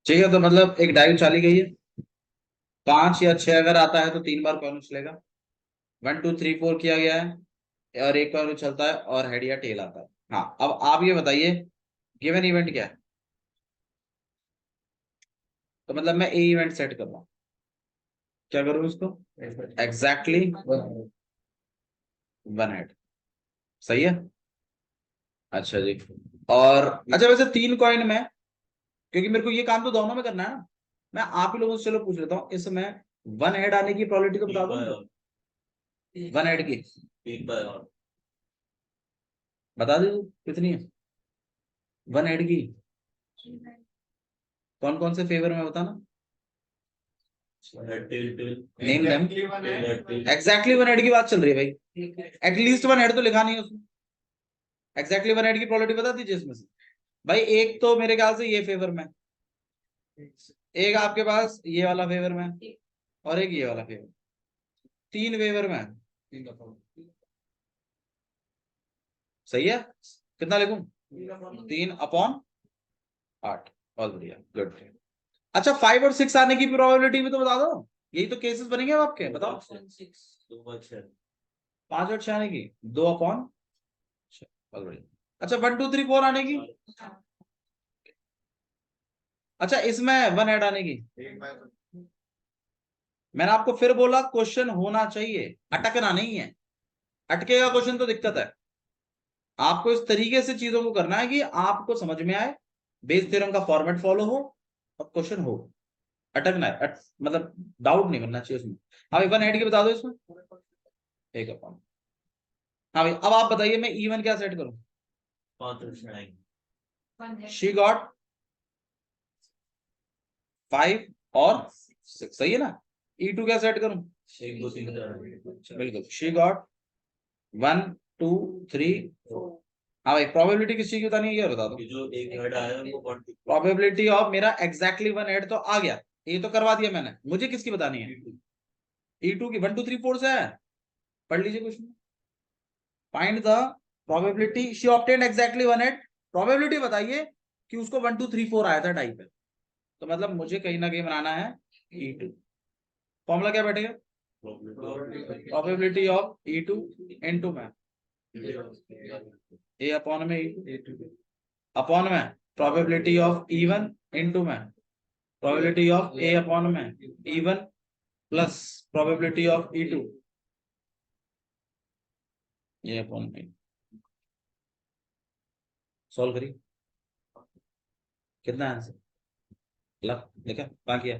ठीक है, तो मतलब एक डाई उछाली गई है, 5 या 6 अगर आता है तो 3 बार कॉइन उछलेगा। 1 2 3 4 किया गया है और एक कॉइन उछलता है और हेड या टेल आता है। हाँ, अब आप ये बताइए गिवन इवेंट क्या है। तो मतलब मैं ए इवेंट सेट कर रहा हूँ, क्या करूँ इसको? Exactly 1 head. सही है। अच्छा जी। और अच्छा, वैसे 3 कॉइन में, क्योंकि मेरे को ये काम तो दोनों में करना है ना, मैं आप ही लोगों से चलो पूछ लेता हूँ, इसमें 1 हेड आने की प्रोबेबिलिटी तो बता दो। 1 हेड की बता दो कितनी है 1 हेड की। कौन कौन से फेवर में बताना, नेम देम। एग्जैक्टली 1 हेड की बात चल रही है भाई, एटलीस्ट 1 हेड तो लिखा नहीं है उसमें। एग्जैक्टली 1 हेड की प्रोबेबिलिटी बता दीजिए इसमें से। भाई एक तो मेरे ख्याल से ये फेवर में, एक आपके पास ये वाला फेवर में, और एक ये वाला फेवर, 3 फेवर में। सही है। कितना लिखूं? 3/8। बहुत बढ़िया, गुड। अच्छा, 5 और 6 आने की प्रोबेबिलिटी भी तो बता दो, यही तो केसेस बनेंगे आपके, बताओ। 5 और 6 आने की 2/6। बहुत बढ़िया। अच्छा, 1 2 3 4 आने की। अच्छा, इसमें 1 हेड आने की। मैंने आपको फिर बोला क्वेश्चन होना चाहिए, अटकना नहीं है। अटकेगा क्वेश्चन तो दिक्कत है। आपको इस तरीके से चीजों को करना है कि आपको समझ में आए, बेस थ्योरम का फॉर्मेट फॉलो हो और क्वेश्चन हो। अटकना है, मतलब डाउट नहीं बनना चाहिए उसमें। हाँ, 1 हेड की बता दो इसमें। एक अपॉन। हाँ भाई, अब आप बताइए मैं इवन क्या सेट करूं। शी गॉट 5 और 6, सही है ना। E2 क्या सेट करूं? बिल्कुल, शी गॉट 1 2 3 4। हाँ भाई, प्रोबेबिलिटी किस चीज की बतानी है ये बता दो। जो एक हेड आया वो प्रोबेबिलिटी ऑफ मेरा एग्जैक्टली 1 हेड तो आ गया, ये तो करवा दिया मैंने। मुझे किसकी बतानी है? E2 की। 1 2 3 4 से है, पढ़ लीजिए कुछ। Find the probability she obtained exactly 1 head. Probability बताइए कि उसको 1 2 3 4 आया था टाइप पे। तो मतलब मुझे कहीं ना कहीं बनाना है E2। फॉर्मूला क्या बैठेगा? प्रोबेबिलिटी ऑफ E2 इनटू में ए अपॉन में E2 अपॉन में प्रोबेबिलिटी ऑफ E1 इनटू में प्रोबेबिलिटी ऑफ ए अपॉन में E1 plus probability of E2 A upon में। सॉल्व करिए, कितना आंसर लग देखा कहाँ किया?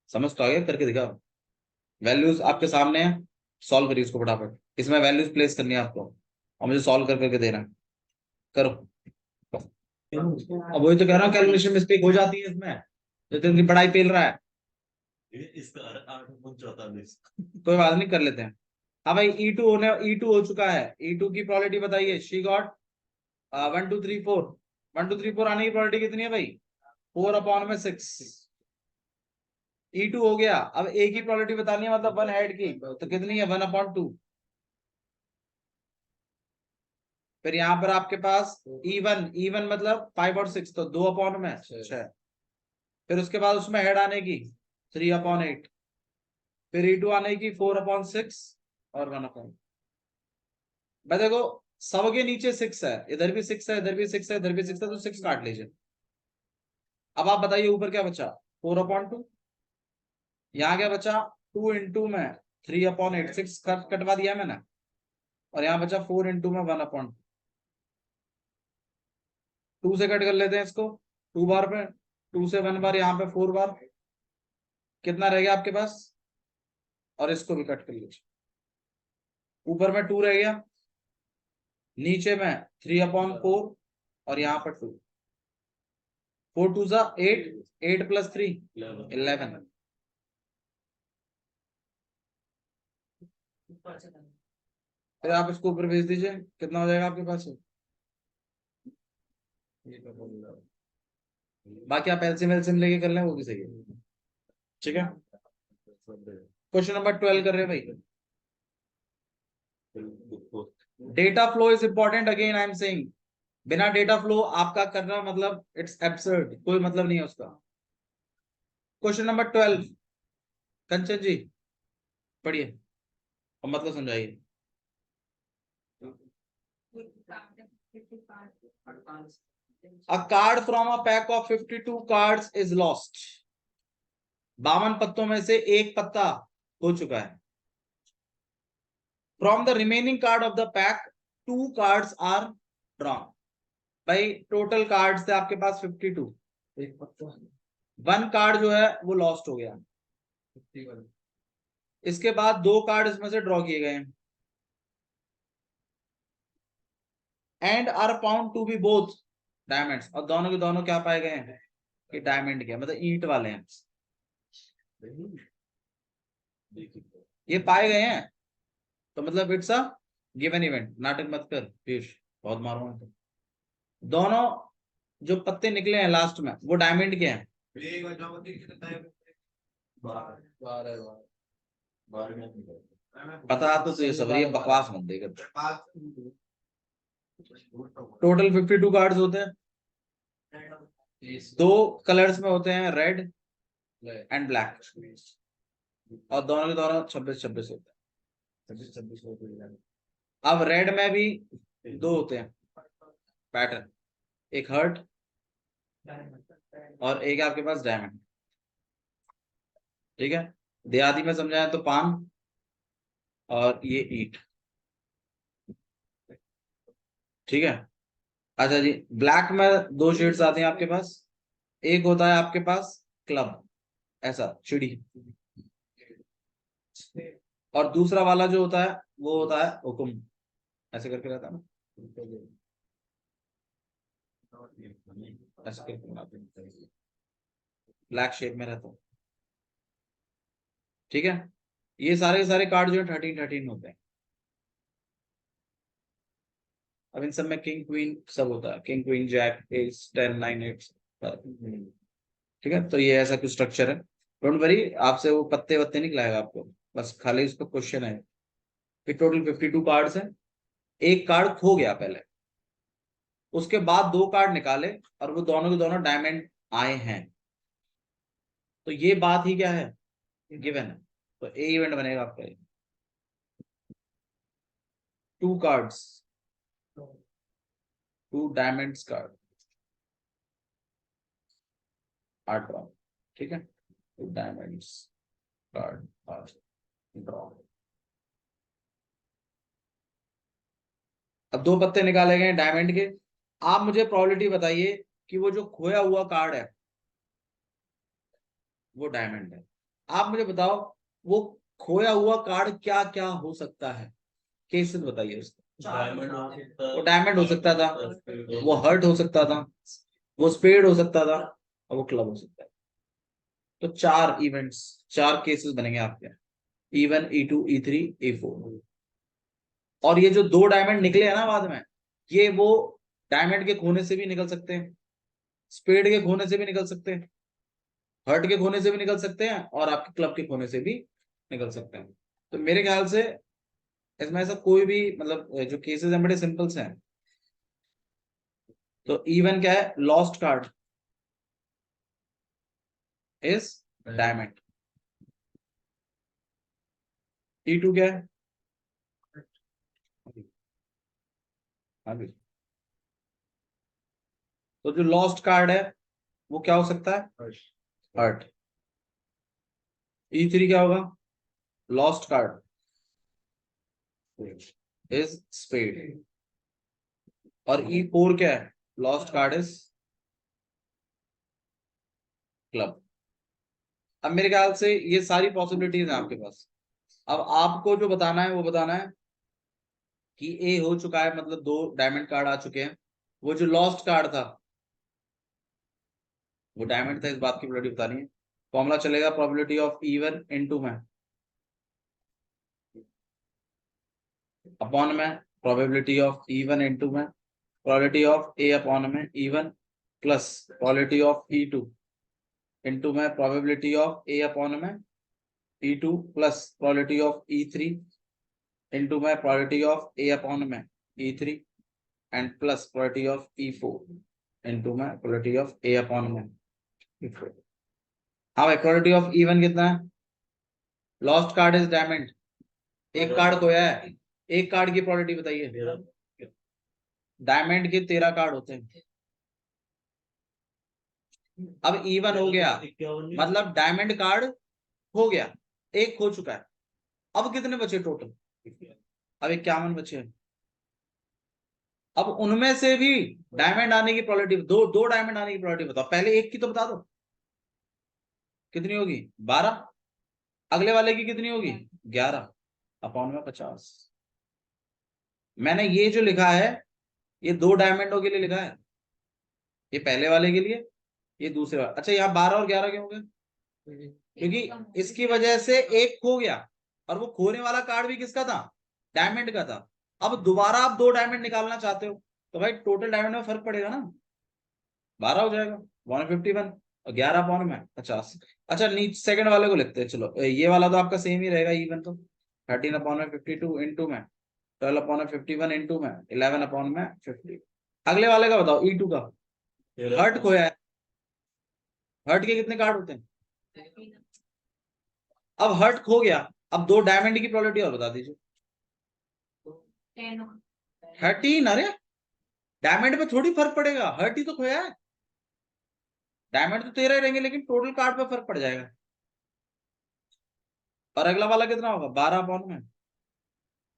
समझ तो आ गया, करके दिखाओ। वैल्यूज आपके सामने है, सॉल्व करिए उसको फटाफट। इसमें वैल्यूज प्लेस करनी है आपको और मुझे सॉल्व कर करके देना है। करो। अब वही तो कह रहा हूँ, कैलकुलेशन मिस्टेक हो जाती है इसमें, जो तेरी पढ़ाई पेल रहा है। कोई बात नहीं, कर लेते हैं। हाँ भाई, E2 हो चुका है। E2 की प्रोबेबिलिटी बताइए। She got 1 2 3 4। 1 2 3 4 आने की प्रोबेबिलिटी कितनी है भाई? 4/6। E2 हो गया। अब ए की प्रोबेबिलिटी बतानी है, मतलब 1 हेड की, तो कितनी है? 1/2। फिर यहाँ पर आपके पास E1 मतलब 5 और 6, तो 2/6। फिर उसके बाद उसमें हेड आने की 3/8। फिर E2 आने की 4/6 और 1/। भाई देखो, सबके नीचे 6 है, इधर भी 6 है, इधर भी 6 है, इधर भी 6 है, तो 6 काट लीजिए। अब आप बताइए ऊपर क्या बचा? 4/2। यहाँ क्या बचा? 2 into में 3/8। 6 कटवा दिया मैंने। और यहाँ बचा 4 into में 1/2। 2 से कट कर लेते हैं इसको, 2 बार पे। 2 से 1 बार, यहाँ पे 4 बार। कितना रह गया आपके पास? और इसको भी कट कर लीजिए। ऊपर में 2 रह गया, नीचे में 3/4 और यहाँ पर 2। 4 2 जा 8, 8 + 3 11। फिर आप इसको ऊपर भेज दीजिए, कितना हो जाएगा आपके पास? बाकी आप एलसीएम एलसीएम लेके कर लें, वो भी सही है। ठीक है, क्वेश्चन नंबर 12 कर रहे हैं भाई। Data flow is important, again I am saying. बिना डेटा फ्लो आपका करना मतलब इट्स एब्सर्ड, कोई मतलब नहीं है उसका। क्वेश्चन नंबर 12 कंचन जी पढ़िए और मतलब समझाइए। A card from a pack of 52 cards is lost. 52 पत्तों में से एक पत्ता हो चुका है। From the remaining card of the pack 2 cards are drawn. भाई टोटल कार्ड्स थे आपके पास 52, एक पत्ता, 1 कार्ड जो है वो लॉस्ट हो गया। 51। इसके बाद 2 कार्ड इसमें से ड्रॉ किए गए हैं and are found to be both diamonds, और दोनों के दोनों क्या पाए गए हैं कि डायमंड के, मतलब ईंट वाले हैं, ये पाए गए हैं। तो मतलब इट्स अ गिवन इवेंट। नाटक मत कर पीयूष, बहुत मारूंगा। दोनों जो पत्ते निकले हैं लास्ट में वो डायमंड के हैं। पता तो ये सब, ये बकवास मत देकर। टोटल 52 कार्ड्स होते हैं, 2 कलर्स में होते हैं, रेड एंड ब्लैक, और दोनों के दोनों 26-26 होते हैं। 26-26 होते हैं। अब रेड में भी 2 होते हैं पैटर्न, एक हर्ट और एक आपके पास डायमंड। ठीक है, देहाती में समझाया तो पान और ये ईट। ठीक है, अच्छा जी, ब्लैक में 2 शेड्स आते हैं आपके पास। एक होता है आपके पास क्लब, ऐसा चिड़ी, और दूसरा वाला जो होता है वो होता है हुकुम, ऐसे करके रहता है ना, ऐसे करके बनाते हैं, ब्लैक शेड में रहता है। ठीक है, ये सारे के सारे कार्ड जो है 13-13 होते हैं। अब इन सब में किंग क्वीन सब होता है, किंग क्वीन जैक एस 10 9 8। ठीक है, तो ये ऐसा कुछ स्ट्रक्चर है। डोंट वरी, आपसे वो पत्ते वत्ते नहीं खिलाएगा आपको, बस खाली उसका क्वेश्चन है कि टोटल 52 कार्ड्स है, एक कार्ड खो गया पहले, उसके बाद 2 कार्ड निकाले और वो दोनों के दोनों डायमंड आए हैं, तो ये बात ही क्या है, गिवन है। तो ए इवेंट बनेगा आपका 2 कार्ड्स, 2 डायमंड्स कार्ड 8 ड्रॉ। ठीक है, 2 डायमंड्स कार्ड 8 ड्रॉ। अब 2 पत्ते निकाले गए डायमंड के। आप मुझे प्रोबेबिलिटी बताइए कि वो जो खोया हुआ कार्ड है वो डायमंड है। आप मुझे बताओ वो खोया हुआ कार्ड क्या क्या हो सकता है, केसेस बताइए उसका। वो डायमंड हो सकता था, वो हर्ट हो सकता था, वो स्पेड हो सकता था, और वो क्लब हो सकता है। तो 4 इवेंट्स, 4 केसेस बनेंगे आपके, E1 E2 E3 E4। और ये जो 2 डायमंड निकले हैं ना बाद में, ये वो डायमंड के खोने से भी निकल सकते हैं, स्पेड के खोने से भी निकल सकते हैं, हर्ट के खोने से भी निकल सकते हैं, और आपके क्लब के खोने से भी निकल सकते हैं। तो मेरे ख्याल से इसमें ऐसा कोई भी, मतलब जो केसेस हैं बड़े सिंपल्स हैं। तो E1 क्या है, lost card is diamond. E2 क्या है, अभी तो जो लॉस्ट कार्ड है वो क्या हो सकता है, हर्ट। E3 क्या होगा, लॉस्ट कार्ड इज स्पेड। और E4 क्या है, लॉस्ट कार्ड इज क्लब। अब मेरे ख्याल से ये सारी पॉसिबिलिटीज हैं आपके पास। अब आपको जो बताना है वो बताना है कि ए हो चुका है, मतलब 2 डायमंड कार्ड आ चुके हैं, वो जो लॉस्ट कार्ड था वो डायमंड था, इस बात की प्रोबेबिलिटी बतानी है। फॉर्मूला चलेगा प्रोबेबिलिटी ऑफ E1 इनटू में अपॉन में प्रोबेबिलिटी ऑफ E1 इनटू में प्रोबेबिलिटी ऑफ ए अपॉन में E1 plus probability of E2 into में प्रोबेबिलिटी ऑफ ए अपॉन में E2 plus probability of E3 into में प्रोबेबिलिटी ऑफ ए अपॉन में E3 and plus probability of E4 into में probability of A upon में E4। हाँ भाई, probability of E1 कितना है? लॉस्ट कार्ड इज डायमंड, एक कार्ड खोया है, एक कार्ड की प्रोबेबिलिटी बताइए। डायमंड के 13 कार्ड होते हैं। अब E1 हो गया, मतलब डायमंड कार्ड हो गया, एक हो चुका है। अब कितने बचे टोटल? अब 51 बचे हैं। अब उनमें से भी डायमंड आने की प्रोबेबिलिटी, दो डायमंड आने की प्रोबेबिलिटी बताओ। पहले एक की तो बता दो, कितनी होगी? 12। अगले वाले की कितनी होगी? 11 अपॉन में 50। मैंने ये जो लिखा है ये 2 डायमंडों के लिए लिखा है, ये पहले वाले के लिए, ये दूसरे वाले। अच्छा, यहाँ 12 और 11 क्यों हो गए? क्योंकि इसकी वजह से एक खो गया, और वो खोने वाला कार्ड भी किसका था? डायमंड का था। अब दोबारा आप 2 डायमंड निकालना चाहते हो तो भाई टोटल डायमंड में फर्क पड़ेगा ना, 12 हो जाएगा 151 और 11 अपॉन में 50। अच्छा, नीचे सेकंड वाले को लिखते हैं। चलो, ये वाला तो आपका सेम ही रहेगा, इवन तो 13 अपॉन में 52 इंटू में 12 अपॉन में 51 इंटू में 11 अपॉन में 50। अगले वाले का बताओ, E2 का। हर्ट खोया है, हर्ट के कितने कार्ड होते हैं? अब हर्ट खो गया, अब 2 डायमंड की प्रोबेबिलिटी और बता दीजिए। 13। अरे डायमंड में थोड़ी फर्क पड़ेगा, हर्ट ही तो खोया है। डायमंड तो 13 ही रहेंगे, लेकिन टोटल कार्ड पे फर्क पड़ जाएगा। और अगला वाला कितना होगा? 12 अपॉन में।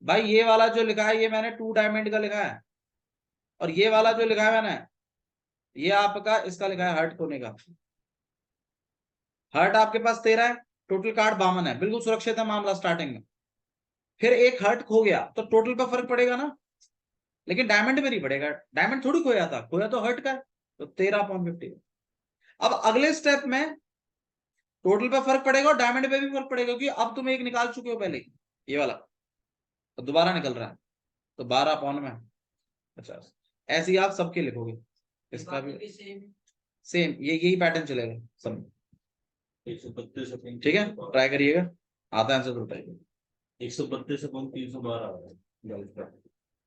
भाई ये वाला जो लिखा है ये मैंने 2 डायमंड का लिखा है, और ये वाला जो लिखा है मैंने, ये आपका इसका लिखा है हर्ट खोने का। हर्ट आपके पास 13 है, टोटल कार्ड 52 है, बिल्कुल सुरक्षित है मामला स्टार्टिंग में। फिर एक हर्ट खो गया तो टोटल पे फर्क पड़ेगा ना, लेकिन डायमंड में नहीं पड़ेगा। डायमंड थोड़ी खोया था, खोया तो हर्ट का है, तो 13/50। अब अगले स्टेप में टोटल पे फर्क पड़ेगा और डायमंड पे भी फर्क पड़ेगा, क्योंकि अब तुम एक निकाल चुके हो पहले, ये वाला तो दोबारा निकल रहा है, तो 12 अपॉन में 50। ऐसे ही आप सबके लिखोगे, इसका भी सेम यही पैटर्न चलेगा सब। 132 ठीक है, ट्राई करिएगा, आता है आंसर तो बताइए। 132 312 आ रहा है।